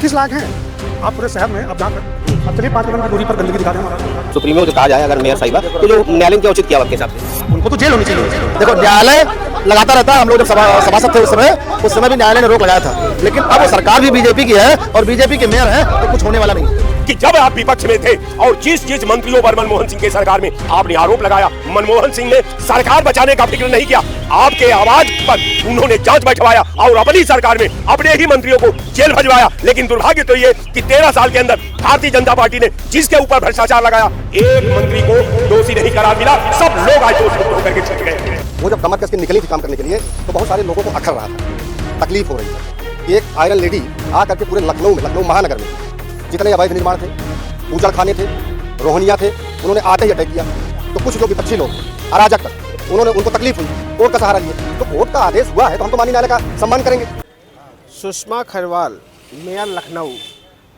किस लायक हैं आप पूरे शहर में? अब अब चलिए 5 कदम की दूरी पर गंदगी दिखा दें हमारा। सुप्रीमो जो कहा जाए अगर मेयर साहिबा तो जो न्यायालय ने उचित किया आपके हिसाब से? उनको तो जेल होनी चाहिए। देखो न्यायालय लगाता रहता है, हम लोग जब सभासद थे उस समय भी न्यायालय ने रोक लगाया था, लेकिन अब वो सरकार भी बीजेपी की है और बीजेपी के मेयर है तो कुछ होने वाला नहीं कि जब आप विपक्ष में थे और जिस मंत्रियों पर मनमोहन सिंह के सरकार में आपने आरोप लगाया, मनमोहन सिंह ने सरकार बचाने का फिक्र नहीं किया, आपके आवाज पर उन्होंने जांच बैठवाया और अपनी सरकार में अपने ही मंत्रियों को जेल भिजवाया। लेकिन दुर्भाग्य तो ये कि 13 साल के अंदर भारतीय जनता पार्टी ने जिसके ऊपर भ्रष्टाचार लगाया, एक मंत्री को दोषी नहीं करार मिला, सब लोग आज दोषी होकर के छूट गए। वो जब कमर कस के निकली थी काम करने के लिए तो बहुत सारे लोगों को अखर रहा था, तकलीफ हो रही थी। एक आयरन लेडी आकर के पूरे लखनऊ महानगर में जितने अवैध निर्माण थे, उजड़ खाने थे, रोहनिया थे, उन्होंने आते ही अटैक किया। तो कुछ जो विपक्षी लोग अराजक उन्होंने उनको तकलीफ हुई, कोर्ट का सहारा लिए, तो कोर्ट का आदेश हुआ है तो हम तो माननीय न्यायालय का सम्मान करेंगे। सुषमा खरवाल मेयर लखनऊ,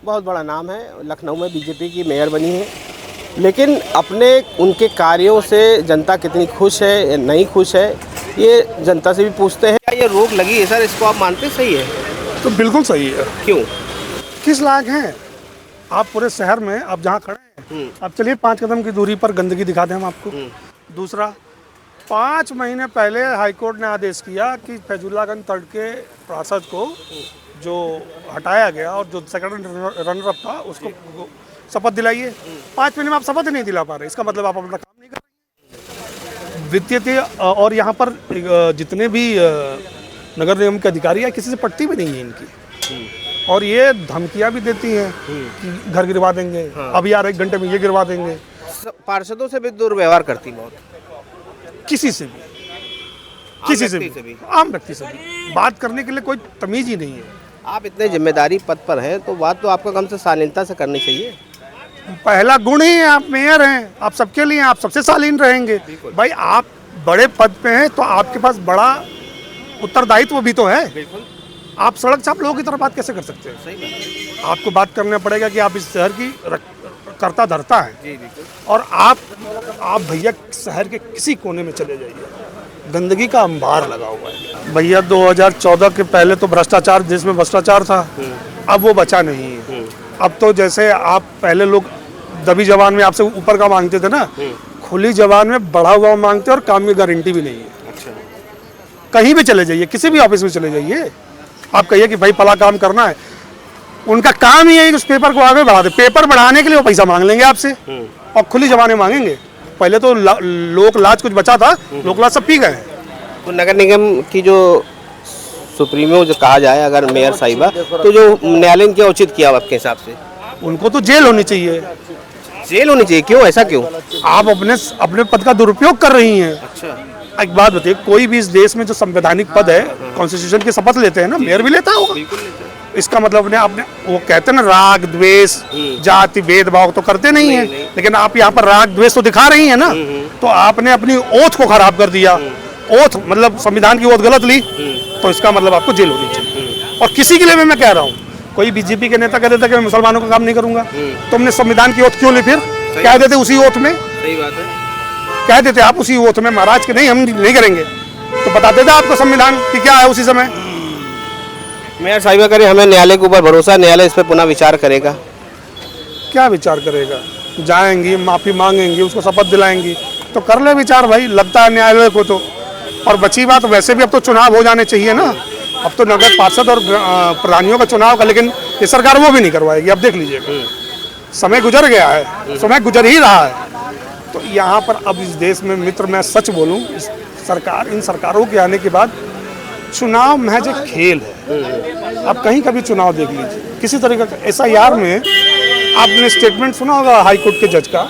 बहुत बड़ा नाम है, लखनऊ में बीजेपी की मेयर बनी है, लेकिन अपने उनके कार्यों से जनता कितनी खुश है या नहीं खुश है ये जनता से भी पूछते हैं। क्या ये रोक लगी है सर, इसको आप मानते सही है? तो बिल्कुल सही है। क्यों? किस लायक हैं आप पूरे शहर में? अब जहाँ खड़े हैं अब चलिए 5 कदम की दूरी पर गंदगी दिखा दें हम आपको। दूसरा, 5 महीने पहले हाईकोर्ट ने आदेश किया कि फैजुल्लागंज तट के पार्षद को जो हटाया गया और जो सेकंड रनर अप था उसको शपथ दिलाइए। 5 महीने में आप शपथ नहीं दिला पा रहे, इसका मतलब आप अपना काम नहीं कर रहे। वित्तीय और यहाँ पर जितने भी नगर निगम के अधिकारी है किसी से पटती भी नहीं है इनकी, और ये धमकियां भी देती हैं कि घर गिरवा देंगे, अभी यार 1 घंटे में ये गिरवा देंगे। पार्षदों से भी दुर्व्यवहार करती बहुत, किसी से भी, किसी से भी, आम व्यक्ति से भी बात करने के लिए कोई तमीज ही नहीं है। आप इतने जिम्मेदारी पद पर हैं तो बात तो आपको कम से शालीनता से करनी चाहिए। पहला गुण ही है, आप मेयर हैं, आप सबके लिए, आप सबसे शालीन रहेंगे। भाई आप बड़े पद पे हैं तो आपके पास बड़ा उत्तरदायित्व भी तो है। आप सड़क छाप लोगों की तरह बात कैसे कर सकते हैं? सही बात। आपको बात करना पड़ेगा कि आप इस शहर की करता धरता है, और आप भैया शहर के किसी कोने में चले जाइए, गंदगी का अंबार लगा हुआ है भैया। 2014 के पहले तो भ्रष्टाचार, देश में भ्रष्टाचार था, अब वो बचा नहीं है। अब तो जैसे आप पहले लोग दबी जबान में आपसे ऊपर का मांगते थे ना, खुली जबान में बढ़ा हुआ मांगते और काम की गारंटी भी नहीं है। अच्छा। कहीं भी चले जाइए, किसी भी ऑफिस में चले जाइए, आप कहिए कि भाई फला काम करना है, उनका काम ही है कि उस पेपर को आगे बढ़ा दे। पेपर बढ़ाने के लिए वो पैसा मांग लेंगे आपसे और खुली जबान में मांगेंगे। पहले तो लोक लाज कुछ बचा था, लोक लाज सब पी गए। तो नगर निगम की जो सुप्रीमो जो कहा जाए अगर मेयर साहिबा तो जो न्यायालय ने उचित किया आपके हिसाब से? उनको तो जेल होनी चाहिए। जेल होनी चाहिए? क्यों, ऐसा क्यों? आप अपने पद का दुरुपयोग कर रही हैं। अच्छा। एक बात बताइए, कोई भी इस देश में जो संवैधानिक पद है, कॉन्स्टिट्यूशन की शपथ लेते हैं ना, मेयर भी लेता होगा। इसका मतलब आपने वो कहते हैं ना, राग द्वेष जाति भेदभाव तो करते नहीं है, लेकिन आप यहाँ पर राग द्वेष तो दिखा रही है ना। तो आपने अपनी ओथ को खराब कर दिया। ओथ मतलब संविधान की ओथ गलत ली, तो इसका मतलब आपको जेल होनी चाहिए। और किसी के लिए मैं कह रहा हूँ, कोई बीजेपी के नेता कह देता कि मैं मुसलमानों का काम नहीं करूंगा, तुमने संविधान की ओथ क्यों ली? फिर कह देते उसी ओथ में, सही बात है, कह देते आप उसी ओथ में महाराज के नहीं हम नहीं करेंगे, तो बता देता आपको संविधान की क्या है उसी समय। मेयर साहिबा करें, हमें न्यायालय के ऊपर भरोसा, न्यायालय इस पर पुनः विचार करेगा। क्या विचार करेगा? जाएंगी, माफी मांगेंगी, उसको शपथ दिलाएंगी, तो कर ले विचार भाई, लगता है न्यायालय को तो। और बची बात, वैसे भी अब तो चुनाव हो जाने चाहिए ना, अब तो नगर पार्षद और प्रधानियों का चुनाव का, लेकिन ये सरकार वो भी नहीं करवाएगी। अब देख लीजिएगा, समय गुजर गया है, समय गुजर ही रहा है। तो यहाँ पर अब इस देश में मित्र, मैं सच बोलूँ, इन सरकारों के आने के बाद चुनाव महज एक खेल है। आप कहीं का भी चुनाव देख लीजिए, किसी तरीके का SIR में आपने स्टेटमेंट सुना होगा हाई कोर्ट के जज का,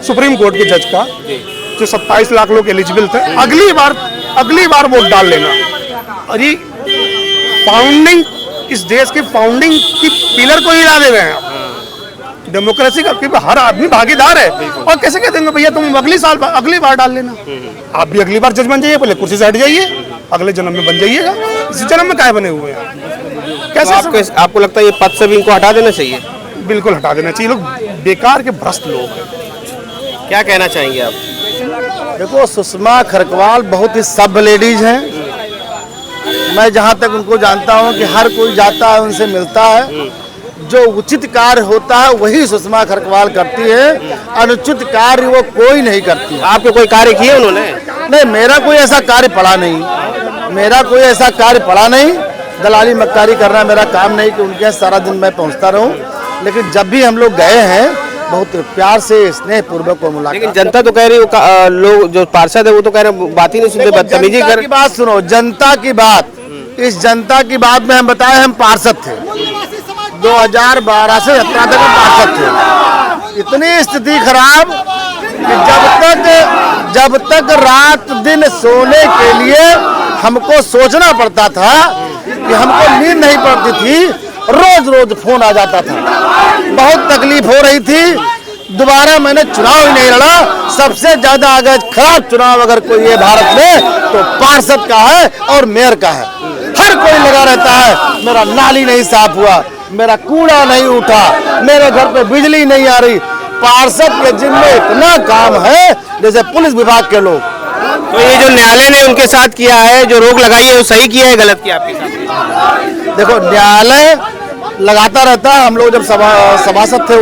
सुप्रीम कोर्ट के जज का, जो 27 लाख लोग एलिजिबल थे, अगली बार वोट डाल लेना। अरे फाउंडिंग, इस देश के फाउंडिंग की पिलर को हिला दे रहे हैं आप। डेमोक्रेसी का हर आदमी भागीदार है, और कैसे कहते हैं भैया तुम अगली बार डाल लेना। आप भी अगली बार जज बन जाइए, पहले कुर्सी से हट जाइए, अगले जन्म में बन जाइएगा। इसी जन्म में काहे बने हुए हैं? कैसे तो आपको लगता है ये पद से भी इनको हटा देना चाहिए? बिल्कुल हटा देना चाहिए। लोग बेकार के भ्रष्ट लोग हैं। क्या कहना चाहेंगे आप? देखो, सुषमा खरवाल बहुत ही सभ्य लेडीज हैं। मैं जहाँ तक उनको जानता हूँ कि हर कोई जाता है, उनसे मिलता है, जो उचित कार्य होता है वही सुषमा खरवाल करती है, अनुचित कार्य वो कोई नहीं करती है। आपके कोई कार्य किए उन्होंने? नहीं, मेरा कोई ऐसा कार्य पड़ा नहीं, मेरा कोई ऐसा कार्य पड़ा नहीं। दलाली मक्कारी करना मेरा काम नहीं कि उनके यहाँ सारा दिन मैं पहुँचता रहूँ, लेकिन जब भी हम लोग गए हैं बहुत प्यार से स्नेह पूर्वक को मुलाकात। लेकिन जनता तो कह रही है, लोग जो पार्षद है वो तो कह रहे हैं बात ही नहीं सुनते, बदतमीजी कर। बात सुनो, जनता की बात, इस जनता की बात में हम बताए हम पार्षद थे 2012 से 17 तक हम पार्षद थे। इतनी स्थिति खराब कि जब तक रात दिन सोने के लिए हमको सोचना पड़ता था कि हमको नींद नहीं पड़ती थी, रोज रोज फोन आ जाता था, बहुत तकलीफ हो रही थी। दोबारा मैंने चुनाव ही नहीं लड़ा। सबसे ज्यादा अगर खराब चुनाव अगर कोई है भारत में तो पार्षद का है और मेयर का है। हर कोई लगा रहता है मेरा नाली नहीं साफ हुआ, मेरा कूड़ा नहीं उठा, मेरे घर पे बिजली नहीं आ रही। पार्षद के जिम्मे इतना काम है जैसे पुलिस विभाग के लोग। तो ये जो न्यायालय ने उनके साथ किया है, जो रोक लगाई है, वो सही किया है गलत किया आपके साथ? देखो, न्यायालय लगाता रहता है। हम लोग जब सभासद थे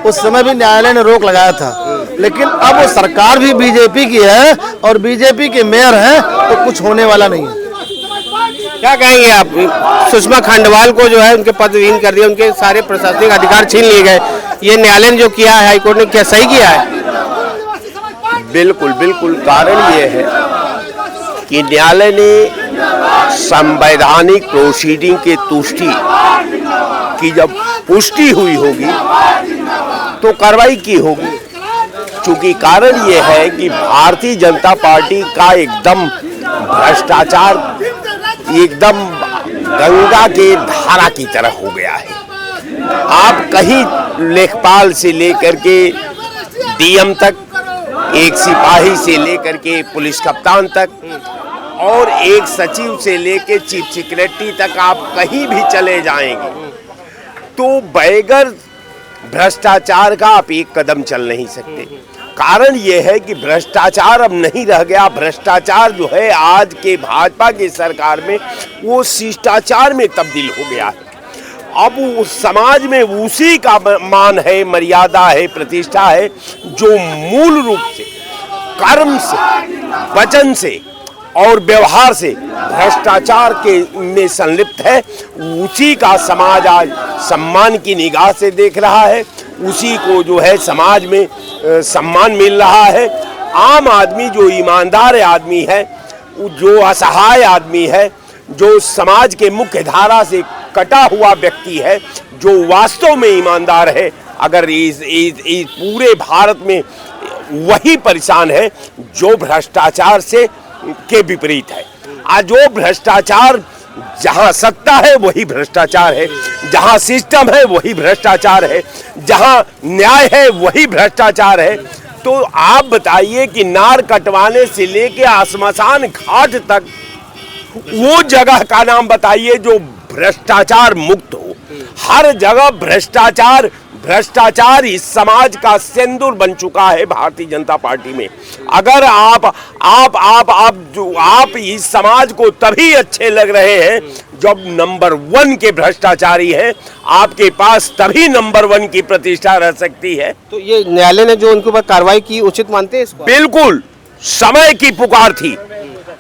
उस समय भी न्यायालय ने रोक लगाया था, लेकिन अब वो सरकार भी बीजेपी की है और बीजेपी के मेयर हैं, तो कुछ होने वाला नहीं है। क्या कहेंगे आप? सुषमा खंडवाल को जो है उनके पद विहीन कर दिया, उनके सारे प्रशासनिक अधिकार छीन लिए गए। ये न्यायालय ने जो किया है, हाईकोर्ट ने, क्या सही किया है? बिल्कुल बिल्कुल। कारण ये है कि न्यायालय ने संवैधानिक प्रोसीडिंग के तुष्टि की जब पुष्टि हुई होगी तो कार्रवाई की होगी। चूंकि कारण ये है कि भारतीय जनता पार्टी का एकदम भ्रष्टाचार एकदम गंगा के धारा की तरह हो गया है। आप कहीं लेखपाल से लेकर के डीएम तक, एक सिपाही से लेकर के पुलिस कप्तान तक और एक सचिव से लेकर चीफ सेक्रेटरी तक आप कहीं भी चले जाएंगे तो बगैर भ्रष्टाचार का आप एक कदम चल नहीं सकते। कारण ये है कि भ्रष्टाचार अब नहीं रह गया। भ्रष्टाचार जो है आज के भाजपा की सरकार में वो शिष्टाचार में तब्दील हो गया है। अब उस समाज में उसी का मान है, मर्यादा है, प्रतिष्ठा है जो मूल रूप से कर्म से, वचन से और व्यवहार से भ्रष्टाचार के में संलिप्त है। उसी का समाज आज सम्मान की निगाह से देख रहा है, उसी को जो है समाज में सम्मान मिल रहा है। आम आदमी जो ईमानदार आदमी है, जो असहाय आदमी है, जो समाज के मुख्य धारा से कटा हुआ व्यक्ति है, जो वास्तव में ईमानदार है, अगर इस पूरे भारत में वही परेशान है जो भ्रष्टाचार से के विपरीत है। आज जो भ्रष्टाचार, जहां सत्ता है वही भ्रष्टाचार है, जहां सिस्टम है वही भ्रष्टाचार है, जहां न्याय है वही भ्रष्टाचार है। तो आप बताइए कि नार कटवाने से लेके श्मशान घाट तक वो जगह का नाम बताइए जो भ्रष्टाचार मुक्त हो। हर जगह भ्रष्टाचार इस समाज का सिंदूर बन चुका है भारतीय जनता पार्टी में। अगर आप इस समाज को तभी अच्छे लग रहे हैं जब नंबर 1 के भ्रष्टाचारी हैं, आपके पास तभी नंबर 1 की प्रतिष्ठा रह सकती है। तो ये न्यायालय ने जो उनके ऊपर कार्रवाई की उचित मानते हैं इसको? बिल्कुल समय की पुकार थी।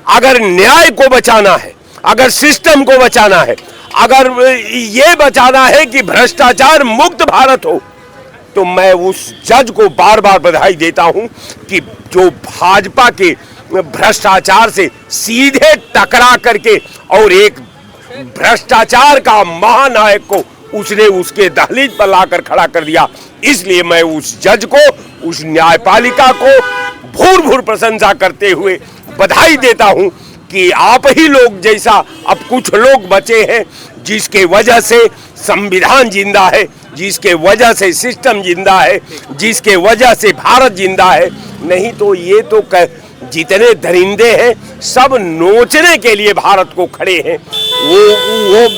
अगर न्याय को बचाना है, अगर सिस्टम को बचाना है, अगर ये बचाना है कि भ्रष्टाचार मुक्त भारत हो, तो मैं उस जज को बार बार बधाई देता हूं कि जो भाजपा के भ्रष्टाचार से सीधे टकरा करके और एक भ्रष्टाचार का महानायक को उसने उसके दहलीज पर लाकर खड़ा कर दिया। इसलिए मैं उस जज को, उस न्यायपालिका को भूर भूर प्रशंसा करते हुए बधाई देता हूं कि आप ही लोग जैसा अब कुछ लोग बचे हैं जिसके वजह से संविधान जिंदा है, जिसके वजह से सिस्टम जिंदा है, जिसके वजह से भारत जिंदा है। नहीं तो ये तो जितने दरिंदे हैं सब नोचने के लिए भारत को खड़े हैं। वो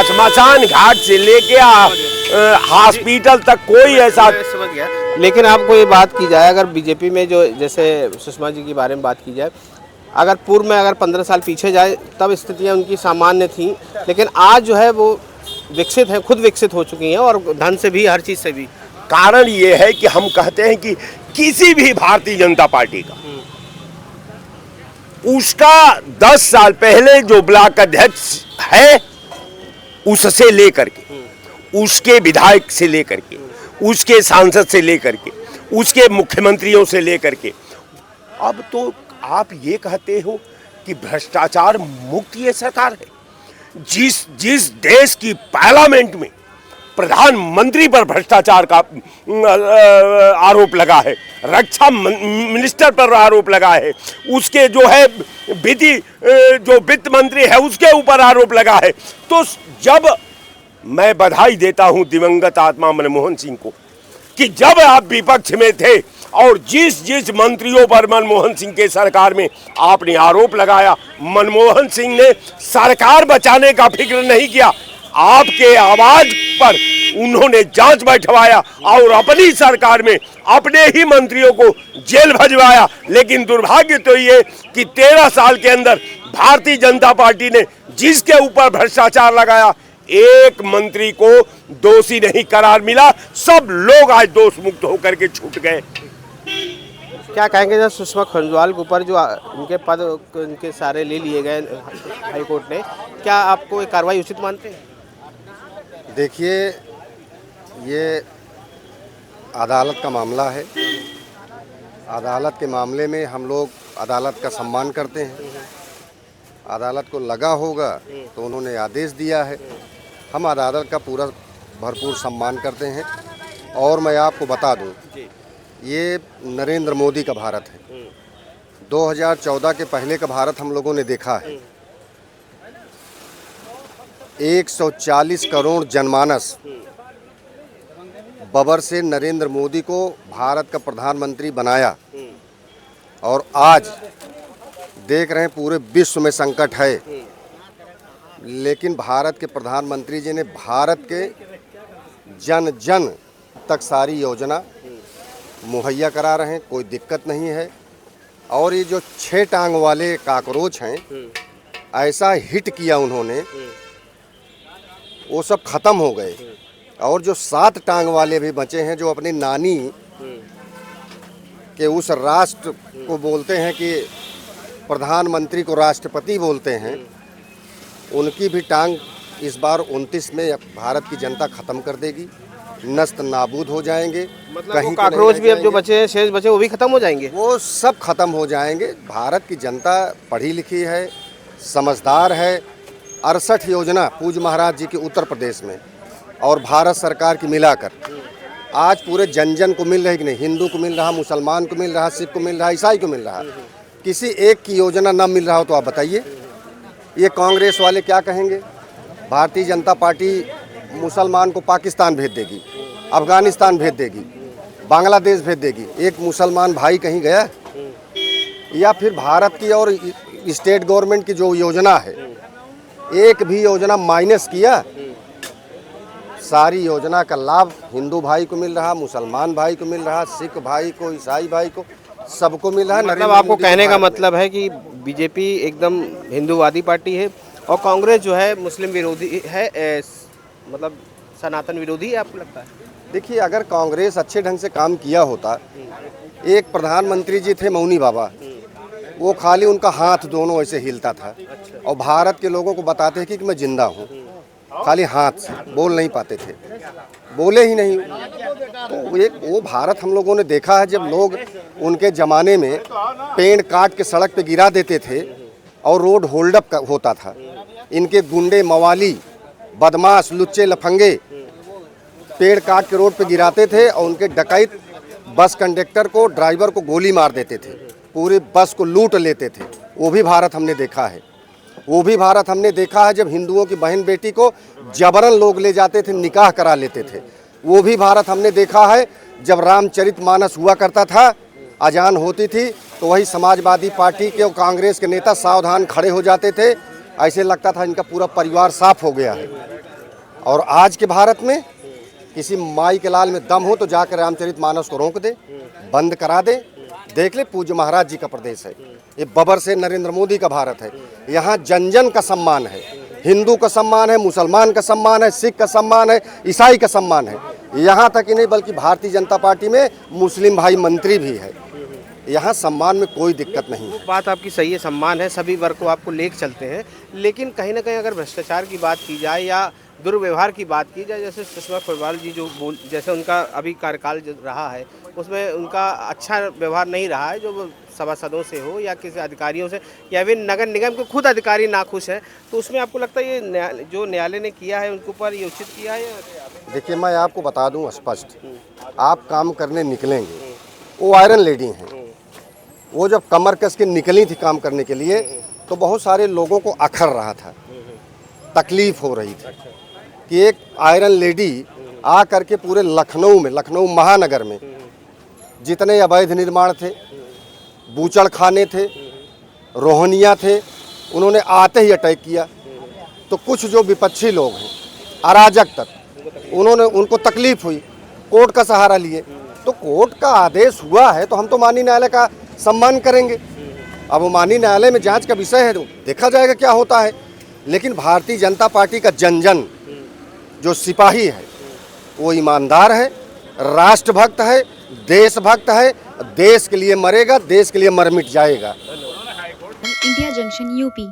श्मशान घाट से लेके हॉस्पिटल तक कोई ऐसा समझ गया। लेकिन आपको ये बात की जाए, अगर बीजेपी में जो जैसे सुषमा जी के बारे में बात की जाए, अगर पूर्व में अगर 15 साल पीछे जाए तब स्थितियां उनकी सामान्य थी, लेकिन आज जो है वो विकसित हैं, खुद विकसित हो चुकी हैं और धन से भी, हर चीज़ से भी। कारण ये है कि हम कहते हैं कि किसी भी भारतीय जनता पार्टी का उसका 10 साल पहले जो ब्लॉक अध्यक्ष है उससे लेकर के, उसके विधायक से लेकर के, उसके सांसद से लेकर के, उसके मुख्यमंत्रियों से लेकर के, अब तो आप ये कहते हो कि भ्रष्टाचार मुक्त ये सरकार है। जिस देश की पार्लियामेंट में प्रधानमंत्री पर भ्रष्टाचार का आरोप लगा है, रक्षा मिनिस्टर पर आरोप लगा है, उसके जो है जो वित्त मंत्री है उसके ऊपर आरोप लगा है, तो जब मैं बधाई देता हूं दिवंगत आत्मा मनमोहन सिंह को कि जब आप विपक्ष में थे और जिस मंत्रियों पर मनमोहन सिंह के सरकार में आपने आरोप लगाया, मनमोहन सिंह ने सरकार बचाने का फिक्र नहीं किया, आपके आवाज पर उन्होंने जांच बैठवाया और अपनी सरकार में अपने ही मंत्रियों को जेल भजवाया। लेकिन दुर्भाग्य तो ये कि 13 साल के अंदर भारतीय जनता पार्टी ने जिसके ऊपर भ्रष्टाचार लगाया, एक मंत्री को दोषी नहीं करार मिला, सब लोग आज दोष मुक्त होकर के छूट गए। क्या कहेंगे जब सुषमा खंजवाल के ऊपर जो उनके पद उनके सारे ले लिए गए हाई कोर्ट ने, क्या आपको ये कार्रवाई उचित मानते हैं? देखिए, ये अदालत का मामला है। अदालत के मामले में हम लोग अदालत का सम्मान करते हैं। अदालत को लगा होगा तो उन्होंने आदेश दिया है, हम अदालत का पूरा भरपूर सम्मान करते हैं। और मैं आपको बता दूं, ये नरेंद्र मोदी का भारत है। 2014 के पहले का भारत हम लोगों ने देखा है। 140 करोड़ जनमानस बबर से नरेंद्र मोदी को भारत का प्रधानमंत्री बनाया और आज देख रहे हैं पूरे विश्व में संकट है, लेकिन भारत के प्रधानमंत्री जी ने भारत के जन जन तक सारी योजना मुहैया करा रहे हैं, कोई दिक्कत नहीं है। और ये जो 6 टांग वाले काकरोच हैं, ऐसा हिट किया उन्होंने, वो सब खत्म हो गए। और जो 7 टांग वाले भी बचे हैं, जो अपनी नानी के उस राष्ट्र को बोलते हैं कि प्रधानमंत्री को राष्ट्रपति बोलते हैं, उनकी भी टांग इस बार 29 में भारत की जनता खत्म कर देगी, नस्त नाबूद हो जाएंगे। मतलब वो काकरोच भी अब जो बचे हैं, शेष बचे, वो भी खत्म हो जाएंगे। वो सब खत्म हो जाएंगे। भारत की जनता पढ़ी लिखी है, समझदार है। 68 योजना पूज्य महाराज जी के उत्तर प्रदेश में और भारत सरकार की मिलाकर आज पूरे जन जन को मिल रही कि नहीं, हिंदू को मिल रहा, मुसलमान को मिल रहा, सिख को मिल रहा, ईसाई को मिल रहा। किसी एक की योजना ना मिल रहा हो तो आप बताइए, ये कांग्रेस वाले क्या कहेंगे? भारतीय जनता पार्टी मुसलमान को पाकिस्तान भेज देगी, अफगानिस्तान भेज देगी, बांग्लादेश भेज देगी। एक मुसलमान भाई कहीं गया? या फिर भारत की और स्टेट गवर्नमेंट की जो योजना है, एक भी योजना माइनस किया? सारी योजना का लाभ हिंदू भाई को मिल रहा, मुसलमान भाई को मिल रहा, सिख भाई को, ईसाई भाई को, सबको मिल रहा है। मतलब आपको कहने का मतलब है कि बीजेपी एकदम हिंदूवादी पार्टी है और कांग्रेस जो है मुस्लिम विरोधी है, मतलब सनातन विरोधी है, आपको लगता है? देखिए, अगर कांग्रेस अच्छे ढंग से काम किया होता, एक प्रधानमंत्री जी थे मौनी बाबा, वो खाली उनका हाथ दोनों ऐसे हिलता था और भारत के लोगों को बताते थे कि मैं जिंदा हूँ, खाली हाथ से, बोल नहीं पाते थे, बोले ही नहीं। तो एक वो भारत हम लोगों ने देखा है, जब लोग उनके ज़माने में पेड़ काट के सड़क पे गिरा देते थे और रोड होल्डअप होता था। इनके गुंडे, मवाली, बदमाश, लुच्चे, लफंगे पेड़ काट के रोड पे गिराते थे और उनके डकैत बस कंडक्टर को, ड्राइवर को गोली मार देते थे, पूरी बस को लूट लेते थे। वो भी भारत हमने देखा है। वो भी भारत हमने देखा है जब हिंदुओं की बहन बेटी को जबरन लोग ले जाते थे, निकाह करा लेते थे। वो भी भारत हमने देखा है जब रामचरितमानस हुआ करता था, अजान होती थी तो वही समाजवादी पार्टी के और कांग्रेस के नेता सावधान खड़े हो जाते थे, ऐसे लगता था इनका पूरा परिवार साफ हो गया है। और आज के भारत में किसी माई के लाल में दम हो तो जाकर रामचरितमानस को रोक दे, बंद करा दे। देख ले, पूज्य महाराज जी का प्रदेश है ये, बबर से नरेंद्र मोदी का भारत है। यहाँ जन जन का सम्मान है, हिंदू का सम्मान है, मुसलमान का सम्मान है, सिख का सम्मान है, ईसाई का सम्मान है। यहाँ तक ही नहीं बल्कि भारतीय जनता पार्टी में मुस्लिम भाई मंत्री भी है। यहाँ सम्मान में कोई दिक्कत नहीं है। बात आपकी सही है, सम्मान है, सभी वर्ग को आपको लेकर चलते हैं। लेकिन कहीं ना कहीं अगर भ्रष्टाचार की बात की जाए या दुर्व्यवहार की बात की जाए, जैसे सुषमा खरवाल जी जैसे उनका अभी कार्यकाल जो रहा है उसमें उनका अच्छा व्यवहार नहीं रहा है, जो सभासदों से हो या किसी अधिकारियों से या फिर नगर निगम के खुद अधिकारी नाखुश हैं, तो उसमें आपको लगता है ये जो न्यायालय ने किया है उनके ऊपर ये उचित किया है? देखिए, मैं आपको बता दूं स्पष्ट, आप काम करने निकलेंगे, वो आयरन लेडी हैं, वो जब कमर कस के निकली थी काम करने के लिए तो बहुत सारे लोगों को अखर रहा था, तकलीफ हो रही थी कि एक आयरन लेडी आ करके पूरे लखनऊ महानगर में जितने अवैध निर्माण थे, बूचड़ खाने थे, रोहनिया थे, उन्होंने आते ही अटैक किया। तो कुछ जो विपक्षी लोग हैं, अराजक तत्व, उनको तकलीफ हुई, कोर्ट का सहारा लिए। तो कोर्ट का आदेश हुआ है तो हम तो माननीय न्यायालय का सम्मान करेंगे। अब वो माननीय न्यायालय में जांच का विषय है तो देखा जाएगा क्या होता है। लेकिन भारतीय जनता पार्टी का जन जो सिपाही है वो ईमानदार है, राष्ट्रभक्त है, देशभक्त है, देश के लिए मरेगा, देश के लिए मर मिट जाएगा। India junction UP.